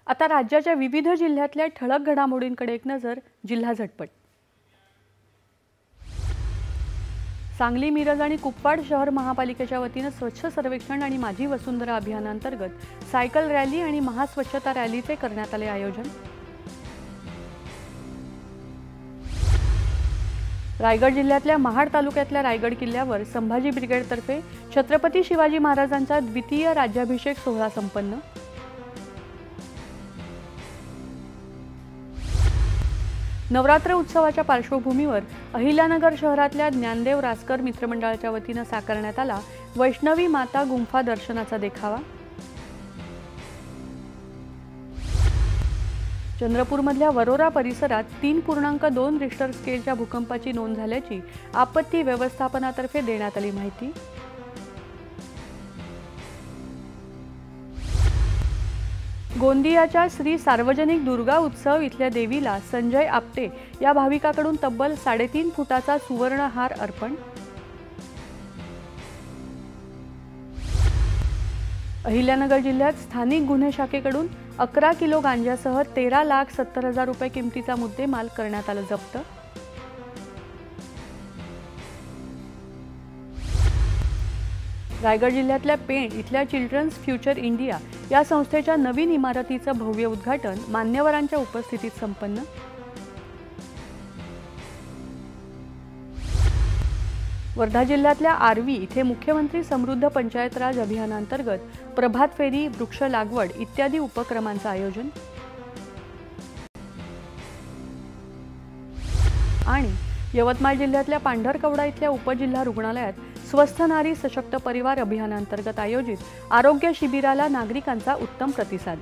आता राज्याच्या विविध जिल्ह्यातल्या ठळक घडामोडींकडे एक नजर. जिल्हा झटपट. सांगली, मिरज आणि कुपवाड शहर महापालिकेच्या वतीने स्वच्छ सर्वेक्षण आणि माझी वसुंधरा अभियानांतर्गत सायकल रॅली आणि महास्वच्छता रॅलीचे करण्यात आले आयोजन. रायगड जिल्ह्यातल्या महाड तालुक्यातल्या रायगड किल्ल्यावर संभाजी ब्रिगेडतर्फे छत्रपती शिवाजी महाराजांचा द्वितीय राज्याभिषेक सोहळा संपन्न. नवरात्र उत्सवाच्या पार्श्वभूमीवर अहिल्यानगर शहरातल्या ज्ञानदेव रासकर मित्रमंडळाच्या वतीने साकारण्यात आला वैष्णवी माता गुंफा दर्शनाचा देखावा. चंद्रपूरमधल्या वरोरा परिसरात 3.2 रिश्टर स्केलच्या भूकंपाची नोंद झाल्याची आपत्ती व्यवस्थापनातर्फे देण्यात आली माहिती. गोंदियाच्या श्री सार्वजनिक दुर्गा उत्सव इथल्या देवीला संजय आपटे या भाविकाकडून तब्बल 3.5 फुटाचा सुवर्ण हार अर्पण. अहिल्यानगर जिल्ह्यात स्थानिक गुन्हे शाखेकडून 11 किलो गांजासह 13,70,000 रुपये किमतीचा मुद्देमाल करण्यात आला जप्त. रायगड जिल्ह्यातल्या पेण इथल्या चिल्ड्रन्स फ्युचर इंडिया या संस्थेच्या नवीन इमारतीचं भव्य उद्घाटन मान्यवरांच्या उपस्थितीत संपन्न. वर्धा जिल्ह्यातल्या आर्वी इथे मुख्यमंत्री समृद्ध पंचायत राज अभियानांतर्गत प्रभात फेरी, वृक्ष लागवड इत्यादी उपक्रमांचं आयोजन. आणि यवतमाळ जिल्ह्यातल्या पांढरकवडा इथल्या उपजिल्हा रुग्णालयात स्वस्थ नारी सशक्त परिवार अभियानांतर्गत आयोजित आरोग्य शिबिराला नागरिकांचा उत्तम प्रतिसाद.